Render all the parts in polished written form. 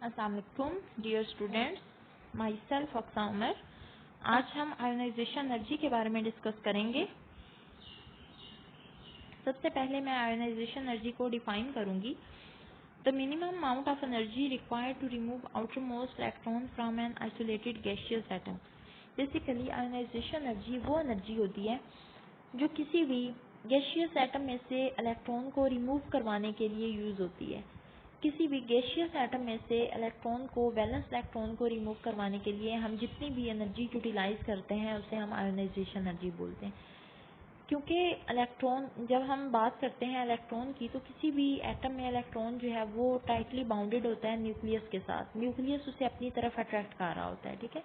अस्सलाम वालेकुम dear students, myself Aqsa Umar. आज हम आयोनाइजेशन एनर्जी के बारे में डिस्कस करेंगे। सबसे पहले मैं आयोनाइजेशन एनर्जी को डिफाइन करूंगी। The minimum amount of energy required to remove outermost electron from an isolated gaseous atom. Basically ionization energy वो एनर्जी होती है जो किसी भी गैसियस एटम में से इलेक्ट्रॉन को रिमूव करवाने के लिए यूज़ होती है। किसी भी गैसियस एटम में से इलेक्ट्रॉन को, वैलेंस इलेक्ट्रॉन को रिमूव करवाने के लिए हम जितनी भी एनर्जी यूटिलाइज करते हैं उसे हम आयोनाइजेशन एनर्जी बोलते हैं। क्योंकि इलेक्ट्रॉन, जब हम बात करते हैं इलेक्ट्रॉन की, तो किसी भी एटम में इलेक्ट्रॉन जो है वो टाइटली बाउंडेड होता है न्यूक्लियस के साथ। न्यूक्लियस उसे अपनी तरफ अट्रैक्ट कर रहा होता है, ठीक है।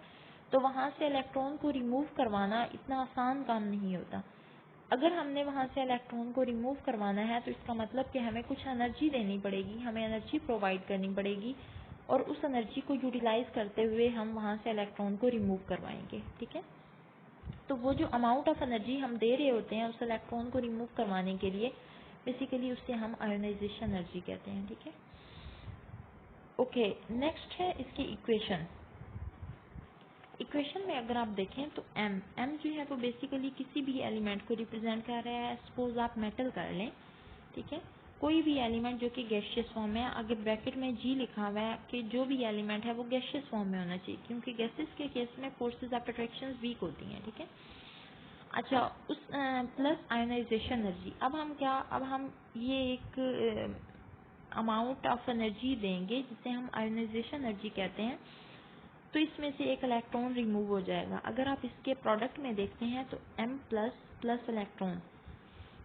तो वहाँ से इलेक्ट्रॉन को रिमूव करवाना इतना आसान काम नहीं होता। अगर हमने वहाँ से इलेक्ट्रॉन को रिमूव करवाना है तो इसका मतलब कि हमें कुछ एनर्जी देनी पड़ेगी, हमें एनर्जी प्रोवाइड करनी पड़ेगी, और उस एनर्जी को यूटिलाइज करते हुए हम वहाँ से इलेक्ट्रॉन को रिमूव करवाएंगे, ठीक है। तो वो जो अमाउंट ऑफ एनर्जी हम दे रहे होते हैं उस इलेक्ट्रॉन को रिमूव करवाने के लिए, बेसिकली उससे हम आयोनाइजेशन एनर्जी कहते हैं, ठीक है। ओके, नेक्स्ट है इसकी इक्वेशन। इक्वेशन में अगर आप देखें तो m जो है वो बेसिकली किसी भी एलिमेंट को रिप्रेजेंट कर रहा है। सपोज आप मेटल कर लें, ठीक है। कोई भी एलिमेंट जो कि गैसियस फॉर्म में है, आगे ब्रैकेट में जी लिखा हुआ है कि जो भी एलिमेंट है वो गैसियस फॉर्म में होना चाहिए, क्योंकि गैसेस के केस में फोर्सेस ऑफ अट्रैक्शन वीक होती हैं, ठीक है। अच्छा, उस प्लस आयोनाइजेशन एनर्जी। अब हम ये एक अमाउंट ऑफ एनर्जी देंगे जिसे हम आयोनाइजेशन एनर्जी कहते हैं। तो इसमें से एक इलेक्ट्रॉन रिमूव हो जाएगा। अगर आप इसके प्रोडक्ट में देखते हैं तो m प्लस प्लस इलेक्ट्रॉन,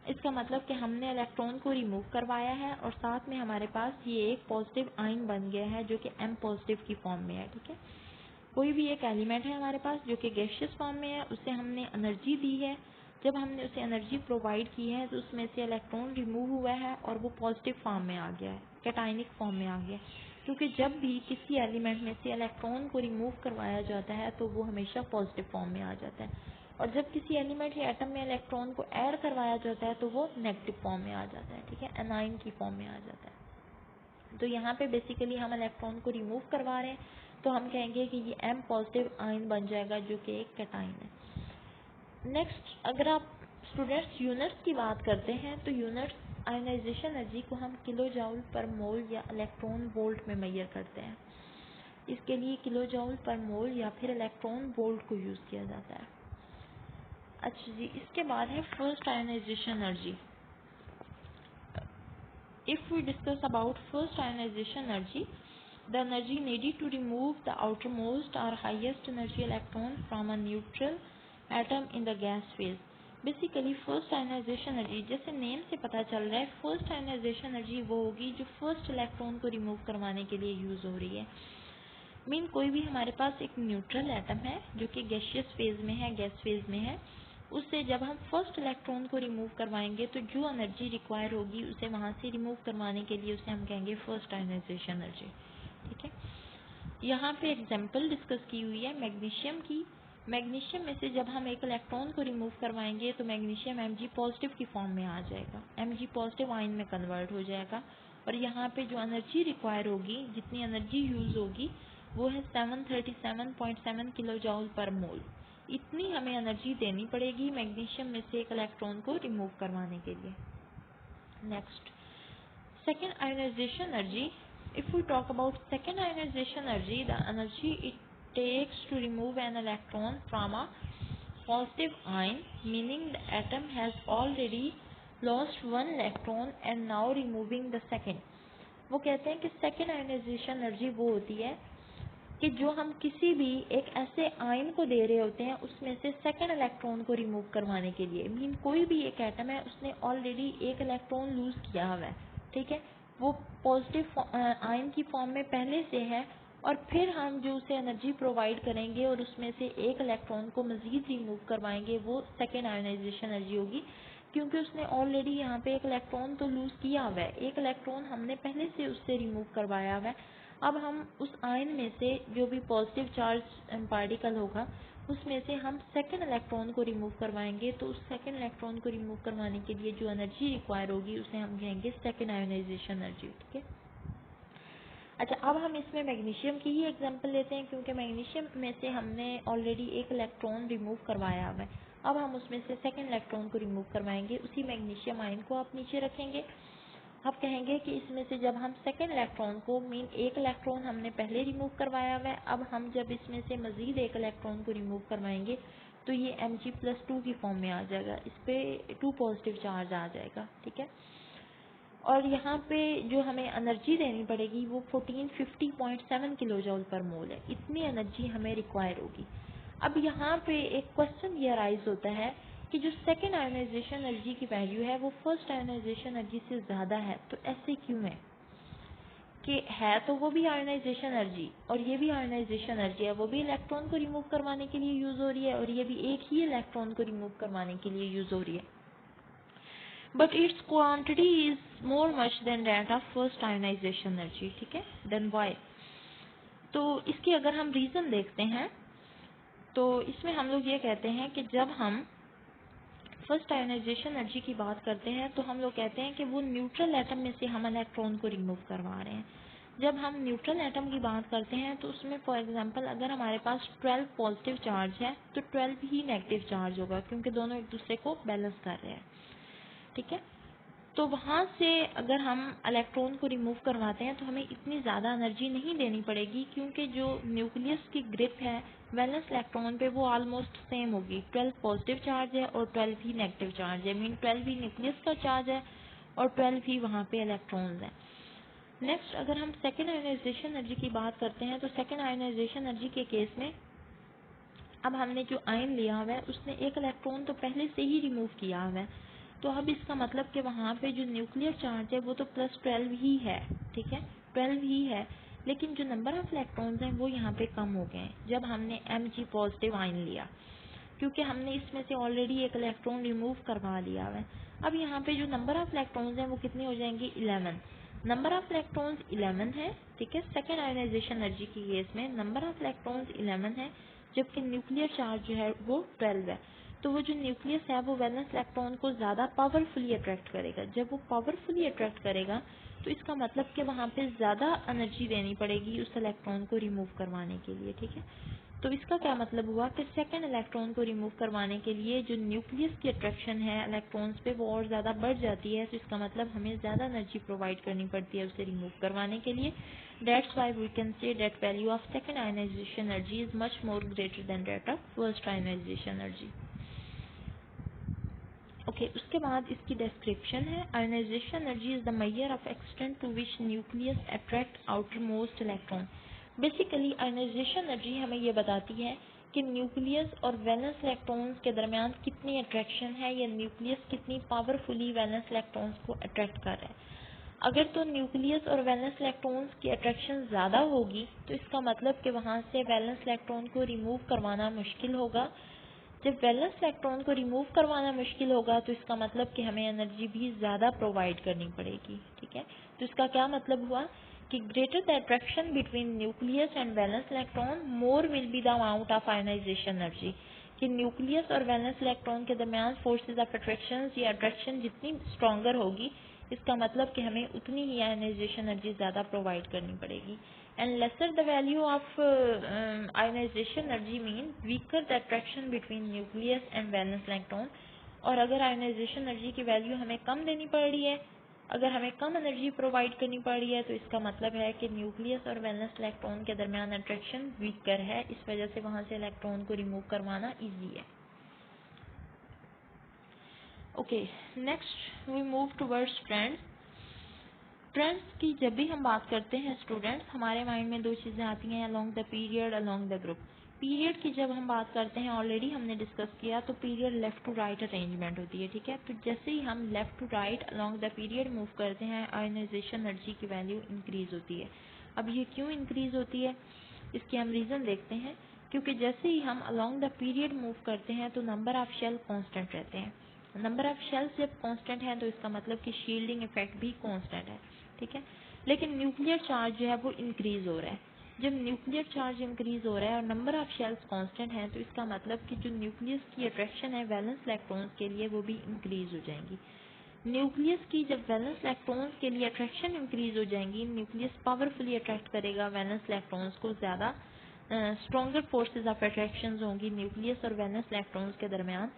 इसका मतलब कि हमने इलेक्ट्रॉन को रिमूव करवाया है और साथ में हमारे पास ये एक पॉजिटिव आयन बन गया है जो कि m पॉजिटिव की फॉर्म में है, ठीक है। कोई भी एक एलिमेंट है हमारे पास जो कि गैसियस फॉर्म में है, उसे हमने एनर्जी दी है। जब हमने उसे एनर्जी प्रोवाइड की है तो उसमें से इलेक्ट्रॉन रिमूव हुआ है और वो पॉजिटिव फॉर्म में आ गया है, कैटायनिक फॉर्म में आ गया है। क्योंकि जब भी किसी एलिमेंट में से इलेक्ट्रॉन को रिमूव करवाया जाता है तो वो हमेशा पॉजिटिव फॉर्म में आ जाता है, और जब किसी एलिमेंट या एटम में इलेक्ट्रॉन को ऐड करवाया जाता है तो वो नेगेटिव फॉर्म में आ जाता है, ठीक है, एनाइन की फॉर्म में आ जाता है। तो यहाँ पे बेसिकली हम इलेक्ट्रॉन को रिमूव करवा रहे हैं, तो हम कहेंगे कि ये m पॉजिटिव आयन बन जाएगा जो कि एक कैटाइन है। नेक्स्ट, अगर आप स्टूडेंट्स यूनिट्स की बात करते हैं तो यूनिट्स आयोनाइजेशन एनर्जी को हम किलो जाउल पर मोल या इलेक्ट्रॉन वोल्ट में मेजर करते हैं। इसके लिए किलो जाउल पर मोल या फिर इलेक्ट्रॉन वोल्ट को यूज़ किया जाता है। अच्छा जी, इसके बाद है first ionization energy. If we discuss about first ionization energy, the energy needed to remove the outermost or highest energy electron from a neutral atom in the gas phase. Basically first ionization energy, जैसे name से पता चल रहा है, first ionization energy वो होगी जो first electron को रिमूव करवाने के लिए यूज़ हो रही है। मीन कोई भी हमारे पास एक न्यूट्रल एटम है जो कि गैसियस फेज में है, गैस फेज में है, उससे जब हम फर्स्ट इलेक्ट्रॉन को रिमूव करवाएंगे तो जो एनर्जी रिक्वायर होगी उसे वहाँ से रिमूव करवाने के लिए उसे हम कहेंगे फर्स्ट आयोनाइजेशन एनर्जी, ठीक है। यहाँ पे एग्जांपल डिस्कस की हुई है मैग्नीशियम की। मैग्नीशियम में से जब हम एक इलेक्ट्रॉन को रिमूव करवाएंगे तो मैग्नीशियम Mg पॉजिटिव की फॉर्म में आ जाएगा, Mg पॉजिटिव आयन में कन्वर्ट हो जाएगा, और यहाँ पे जो एनर्जी रिक्वायर होगी, जितनी एनर्जी यूज़ होगी वो है 737.7 किलो जूल पर मोल। इतनी हमें एनर्जी देनी पड़ेगी मैग्नीशियम में से एक इलेक्ट्रॉन को रिमूव करवाने के लिए। Next, second ionization energy. If we talk about second ionization energy, the energy it takes to remove an electron from a positive ion, meaning the atom has already lost one electron and now removing the second. वो कहते हैं कि second ionization energy वो होती है कि जो हम किसी भी एक ऐसे आयन को दे रहे होते हैं उसमें से सेकंड इलेक्ट्रॉन को रिमूव करवाने के लिए। मीन कोई भी एक एटम है, उसने ऑलरेडी एक इलेक्ट्रॉन लूज किया हुआ है, ठीक है, वो पॉजिटिव आयन की फॉर्म में पहले से है, और फिर हम जो उसे एनर्जी प्रोवाइड करेंगे और उसमें से एक इलेक्ट्रॉन को मजीद रिमूव करवाएंगे, वो सेकेंड आयोनाइजेशन एनर्जी होगी, क्योंकि उसने ऑलरेडी यहाँ पे एक इलेक्ट्रॉन तो लूज किया हुआ है, एक इलेक्ट्रॉन हमने पहले से उससे रिमूव करवाया हुआ है। अब हम उस आयन में से जो भी पॉजिटिव चार्ज पार्टिकल होगा उसमें से हम सेकंड इलेक्ट्रॉन को रिमूव करवाएंगे, तो उस सेकंड इलेक्ट्रॉन को रिमूव करवाने के लिए जो एनर्जी रिक्वायर होगी उसे हम कहेंगे सेकंड आयोनाइजेशन एनर्जी, ठीक है। अच्छा, अब हम इसमें मैग्नीशियम की ही एग्जांपल लेते हैं, क्योंकि मैग्नीशियम में से हमने ऑलरेडी एक इलेक्ट्रॉन रिमूव करवाया हुआ है। अब हम उसमें से सेकंड इलेक्ट्रॉन को रिमूव करवाएंगे, उसी मैग्नीशियम आयन को आप नीचे रखेंगे। अब कहेंगे कि इसमें से जब हम सेकंड इलेक्ट्रॉन को, मीन एक इलेक्ट्रॉन हमने पहले रिमूव करवाया हुआ है, अब हम जब इसमें से मज़ीद एक इलेक्ट्रॉन को रिमूव करवाएंगे तो ये Mg+2 की फॉर्म में आ जाएगा, इस पर 2 पॉजिटिव चार्ज आ जाएगा, ठीक है। और यहाँ पे जो हमें एनर्जी देनी पड़ेगी वो 1450.7 किलो जूल पर मोल है, इतनी एनर्जी हमें रिक्वायर होगी। अब यहाँ पे एक क्वेश्चन ये अराइज होता है कि जो सेकेंड आयोनाइजेशन एनर्जी की वैल्यू है वो फर्स्ट आयोनाइजेशन एनर्जी से ज़्यादा है, तो ऐसे क्यों है? कि है तो वो भी आयोनाइजेशन एनर्जी और ये भी आयोनाइजेशन एनर्जी है, वो भी इलेक्ट्रॉन को रिमूव करवाने के लिए यूज़ हो रही है और ये भी एक ही इलेक्ट्रॉन को रिमूव करवाने के लिए यूज़ हो रही है, but its quantity is more much than that of first ionization energy, ठीक है। then why? तो इसकी अगर हम रीज़न देखते हैं तो इसमें हम लोग ये कहते हैं कि जब हम फर्स्ट आयोनाइजेशन एनर्जी की बात करते हैं तो हम लोग कहते हैं कि वो न्यूट्रल एटम में से हम इलेक्ट्रॉन को रिमूव करवा रहे हैं। जब हम न्यूट्रल एटम की बात करते हैं तो उसमें फॉर एग्जांपल अगर हमारे पास 12 पॉजिटिव चार्ज है तो 12 ही नेगेटिव चार्ज होगा, क्योंकि दोनों एक दूसरे को बैलेंस कर रहे हैं, ठीक है। तो वहाँ से अगर हम इलेक्ट्रॉन को रिमूव करवाते हैं तो हमें इतनी ज़्यादा एनर्जी नहीं देनी पड़ेगी, क्योंकि जो न्यूक्लियस की ग्रिप है वैलेंस इलेक्ट्रॉन पे वो ऑलमोस्ट सेम होगी। 12 पॉजिटिव चार्ज है और 12 ही नेगेटिव चार्ज है, मीन 12 ही न्यूक्लियस का चार्ज है और 12 ही वहाँ पे इलेक्ट्रॉन्स हैं। नेक्स्ट, अगर हम सेकेंड आयोनाइजेशन एनर्जी की बात करते हैं तो सेकेंड आयोनाइजेशन एनर्जी के केस में अब हमने जो आयन लिया हुआ है उसने एक इलेक्ट्रॉन तो पहले से ही रिमूव किया हुआ है, तो अब इसका मतलब कि वहाँ पे जो न्यूक्लियर चार्ज है वो तो +12 ही है, ठीक है, 12 ही है, लेकिन जो नंबर ऑफ इलेक्ट्रॉन्स हैं वो यहाँ पे कम हो गए हैं जब हमने Mg पॉजिटिव आयन लिया, क्योंकि हमने इसमें से ऑलरेडी एक इलेक्ट्रॉन रिमूव करवा लिया हुआ है। अब यहाँ पे जो नंबर ऑफ इलेक्ट्रॉन्स हैं वो कितने हो जाएंगे? 11। नंबर ऑफ इलेक्ट्रॉन्स 11 है, ठीक है। सेकेंड आयोनाइजेशन एनर्जी की केस में नंबर ऑफ इलेक्ट्रॉन्स 11 है, जबकि न्यूक्लियर चार्ज जो है वो 12 है। तो वो जो न्यूक्लियस है वो वैलेंस इलेक्ट्रॉन को ज़्यादा पावरफुली अट्रैक्ट करेगा। जब वो पावरफुली अट्रैक्ट करेगा तो इसका मतलब कि वहाँ पे ज़्यादा एनर्जी देनी पड़ेगी उस इलेक्ट्रॉन को रिमूव करवाने के लिए, ठीक है। तो इसका क्या मतलब हुआ कि सेकंड इलेक्ट्रॉन को रिमूव करवाने के लिए जो न्यूक्लियस की अट्रैक्शन है इलेक्ट्रॉन्स पे वो और ज़्यादा बढ़ जाती है, तो इसका मतलब हमें ज़्यादा एनर्जी प्रोवाइड करनी पड़ती है उसे रिमूव करवाने के लिए। That's why we can say that value of second ionization energy is much more greater than that of first ionization energy. Okay, उसके बाद इसकी डिस्क्रिप्शन है। Ionization energy is the measure of extent to which nucleus attract outermost electron. Basically ionization energy हमें ये बताती है कि nucleus और वैलेंस इलेक्ट्रॉन्स के दरमियान कितनी अट्रैक्शन है या न्यूक्लियस कितनी पावरफुली वैलेंस इलेक्ट्रॉन्स को अट्रैक्ट कर रहा है। अगर तो न्यूक्लियस और वैलेंस इलेक्ट्रॉन्स की अट्रैक्शन ज़्यादा होगी तो इसका मतलब कि वहाँ से वैलेंस इलेक्ट्रॉन को रिमूव करवाना मुश्किल होगा। जब वैलेंस इलेक्ट्रॉन को रिमूव करवाना मुश्किल होगा तो इसका मतलब कि हमें एनर्जी भी ज़्यादा प्रोवाइड करनी पड़ेगी, ठीक है। तो इसका क्या मतलब हुआ कि greater the attraction between nucleus and valence electron more will be the amount of ionization energy. कि न्यूक्लियस और वैलेंस इलेक्ट्रॉन के दरमियान फोर्सेज ऑफ अट्रैक्शन या अट्रैक्शन जितनी स्ट्रॉन्गर होगी, इसका मतलब कि हमें उतनी ही आयोनाइजेशन एनर्जी ज़्यादा प्रोवाइड करनी पड़ेगी। And lesser the value of ionization energy mean weaker the attraction between nucleus and valence electron. और अगर आयोनाइजेशन एनर्जी की वैल्यू हमें कम देनी पड़ रही है, अगर हमें कम एनर्जी प्रोवाइड करनी पड़ रही है, तो इसका मतलब है कि न्यूक्लियस और वैलेंस इलेक्ट्रॉन के दरमियान अट्रैक्शन वीकर है, इस वजह से वहाँ से इलेक्ट्रॉन को रिमूव करवाना ईजी है। Okay, next we move towards trends. Trends की जब भी हम बात करते हैं स्टूडेंट्स, हमारे माइंड में दो चीज़ें आती हैं, along the period, along the group. Period की जब हम बात करते हैं, ऑलरेडी हमने डिस्कस किया, तो period left to right arrangement होती है, ठीक है। तो जैसे ही हम left to right along the period move करते हैं, आयोनाइजेशन एनर्जी की वैल्यू इंक्रीज होती है। अब ये क्यों इंक्रीज होती है, इसके हम रीज़न देखते हैं। क्योंकि जैसे ही हम अलोंग द पीरियड मूव करते हैं तो नंबर ऑफ शेल कांस्टेंट रहते हैं। नंबर ऑफ शेल्स जब कांस्टेंट है तो इसका मतलब कि शील्डिंग इफेक्ट भी कांस्टेंट है, ठीक है। लेकिन न्यूक्लियर चार्ज जो है वो इंक्रीज हो रहा है। जब न्यूक्लियर चार्ज इंक्रीज हो रहा है और नंबर ऑफ शेल्स कांस्टेंट है तो इसका मतलब कि जो न्यूक्लियस की अट्रैक्शन है वैलेंस इलेक्ट्रॉन्स के लिए वो भी इंक्रीज हो जाएंगी। न्यूक्लियस की जब वैलेंस इलेक्ट्रॉन्स के लिए अट्रैक्शन इंक्रीज हो जाएंगी, न्यूक्लियस पावरफुली अट्रैक्ट करेगा वैलेंस इलेक्ट्रॉन्स को, ज़्यादा स्ट्रॉन्गर फोर्सेस ऑफ अट्रैक्शन होंगी न्यूक्लियस और वैलेंस इलेक्ट्रॉन्स के दरमियान,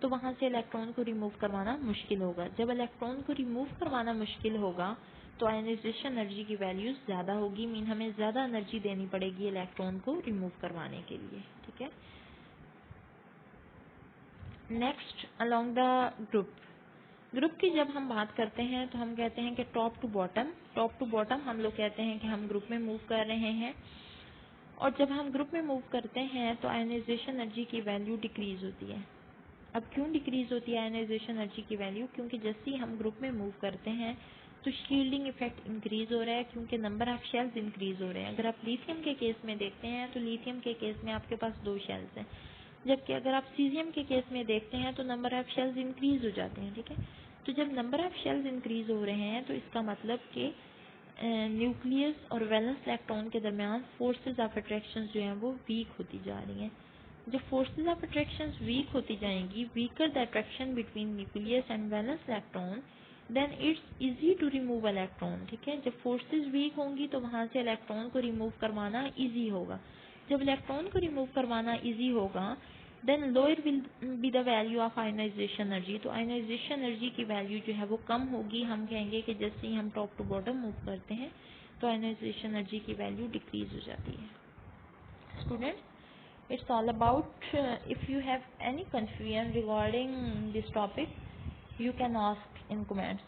तो वहाँ से इलेक्ट्रॉन को रिमूव करवाना मुश्किल होगा। जब इलेक्ट्रॉन को रिमूव करवाना मुश्किल होगा तो आयनाइजेशन एनर्जी की वैल्यूज ज़्यादा होगी, मीन हमें ज़्यादा एनर्जी देनी पड़ेगी इलेक्ट्रॉन को रिमूव करवाने के लिए। ठीक है, next along the group. Group की जब हम बात करते हैं तो हम कहते हैं कि टॉप टू बॉटम हम लोग कहते हैं कि हम ग्रुप में मूव कर रहे हैं। और जब हम ग्रुप में मूव करते हैं तो आयनाइजेशन एनर्जी की वैल्यू डिक्रीज होती है। अब क्यों डिक्रीज होती है आयनाइजेशन एनर्जी की वैल्यू? क्योंकि जैसे ही हम ग्रुप में मूव करते हैं तो शील्डिंग इफेक्ट इंक्रीज हो रहा है, क्योंकि नंबर ऑफ शेल्स इंक्रीज हो रहे हैं। अगर आप लिथियम के केस में देखते हैं तो लिथियम के केस में आपके पास 2 शेल्स हैं, जबकि अगर आप सीजियम के केस में देखते हैं तो नंबर ऑफ शेल्स इंक्रीज हो जाते हैं। ठीक है, तो जब नंबर ऑफ शेल्स इंक्रीज हो रहे हैं तो इसका मतलब कि न्यूक्लियस और वैलेंस इलेक्ट्रॉन के दरमियान फोर्सेस ऑफ अट्रैक्शन जो हैं वो वीक होती जा रही हैं। जब फोर्सेस ऑफ अट्रैक्शन वीक होती जाएंगी, weaker the attraction between nucleus and valence electron, then it's easy to remove electron. ठीक है, जब फोर्सेस वीक होंगी तो वहाँ से इलेक्ट्रॉन को रिमूव करवाना इजी होगा। जब इलेक्ट्रॉन को रिमूव करवाना इजी होगा then lower will be the value of ionization energy. तो आयनाइजेशन एनर्जी की वैल्यू जो है वो कम होगी। हम कहेंगे कि जैसे ही हम टॉप टू बॉटम मूव करते हैं तो आयनाइजेशन एनर्जी की वैल्यू डिक्रीज हो जाती है। Student, it's all about if you have any confusion regarding this topic you can ask in comments.